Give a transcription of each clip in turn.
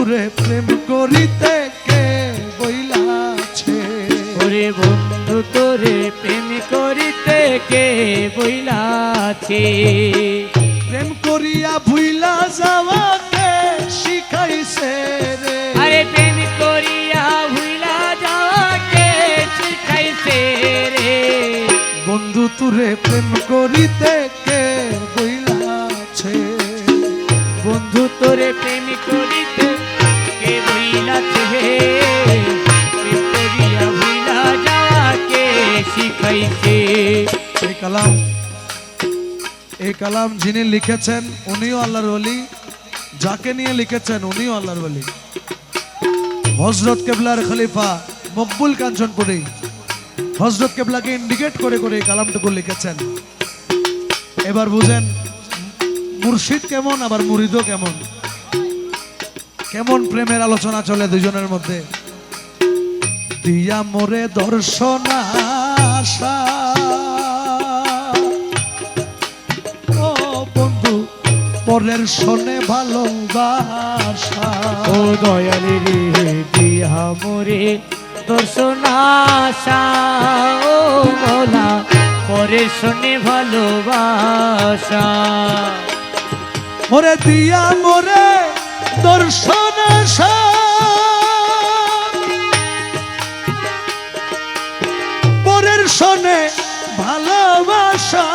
তোরে প্রেম করিতে কে বইলাছে, ওরে বন্ধু তোরে প্রেম করিতে কে বইলাছে, প্রেম করিয়া ভুইলা যাওয়াকে শিখাইছে রে, আরে প্রেম করিয়া ভুইলা যাওয়াকে শিখাইছে রে, বন্ধু তোরে প্রেম করিতে কে বইলাছে, বন্ধু তোরে প্রেম করিতে কে বইলাছে, প্রেম করিয়া ভুইলা যাওয়াকে শিখাইছে। এই কালাম যিনি লিখেছেন উনিও আল্লাহর ওলি, যাকে নিয়ে লিখেছেন উনিও আল্লাহর ওলি, হযরত কেবলার খলিফা মকবুল কাঞ্চনপুরী হযরত কেবলাকে ইন্ডিকেট করে করে এই কালামটুকু লিখেছেন। এবার বুঝেন মুর্শিদ কেমন আবার মুরিদও কেমন, কেমন প্রেমের আলোচনা চলে দুজনের মধ্যে। দিয়া মোরে দর্শন আশা, ও বন্ধু পরের শোনে ভালোবাসা, ও দয়ালি রে দিয়া মোরে দর্শন আশা, ও মোলা পরে শোনে ভালোবাসা, মোরে দিয়া মোরে দর্শন আশা, পরের শোনে ভালোবাসা,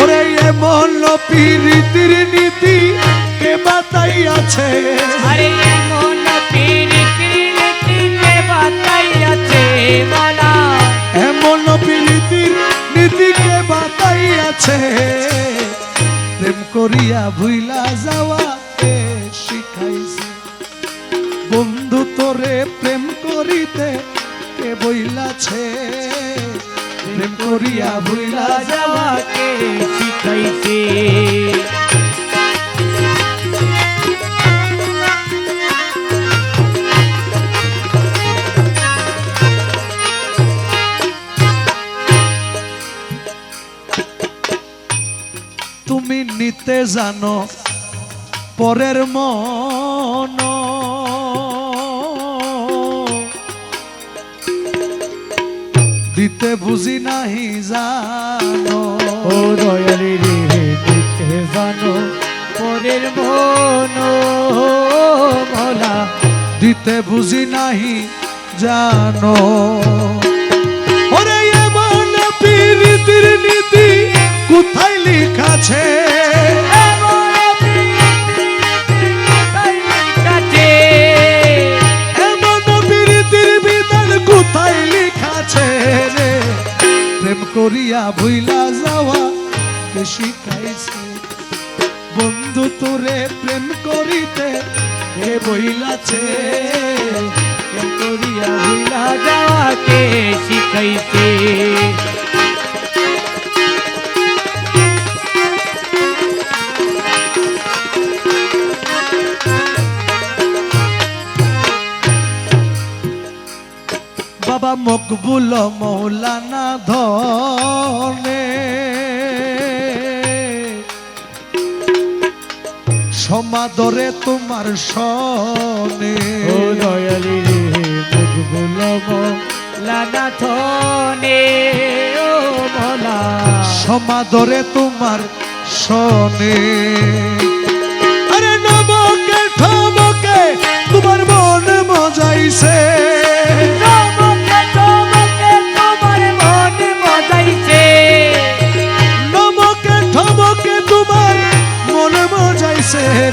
ওরে এমন প্রীতির নীতি কে বাতাইয়াছে, আরে এমন প্রীতির নীতি কে বাতাইয়াছে, মোলা এমন প্রীতির নীতি কে বাতাইয়াছে, প্রেম করিয়া ভুইলা যাওয়া কে শিখাইছে, বন্ধু তোরে প্রেম করিতে কে বইলাছে, প্রেম করিয়া ভুইলা যাওয়া যাওয়াকে শিখাইছে। তুমি নিতে জানো পরের মন, দিতে বুঝি নাহি জানো, ও দয়ালি রে দিতে জানো পরের মন, মোলা দিতে বুঝি নাহি জানো, ওরে এমন প্রীতির নীতি কোথায় লিখাছে, এমন প্রীতির বিধান কোথায় লিখাছে রে, প্রেম করিয়া ভুইলা যাওয়া কে শিখাইছে, বন্ধু তোরে প্রেম করিতে কে বইলাছে, প্রেম করিয়া ভুইলা যাওয়াকে শিখাইছে। বাবা মকবুল মৌলানা ধনে সমাদরে তোমার সনে, ও দয়ালি রে মকবুল মৌলানা ধনে, ও মোলা সমাদরে তোমার সনে, আরে নবকে ঠবকে তোমার মন মজাইছে,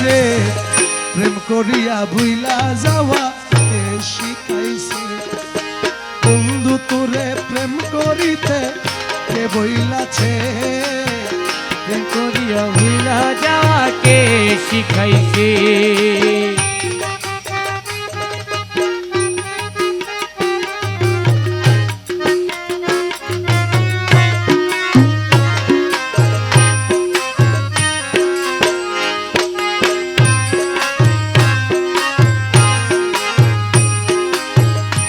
রে প্রেম করিয়া ভুইলা যাওয়া কে শিখাইছে, বন্ধু তোরে প্রেম করিতে কে বইলাছে, প্রেম করিয়া ভুইলা যাওয়াকে শিখাইছে।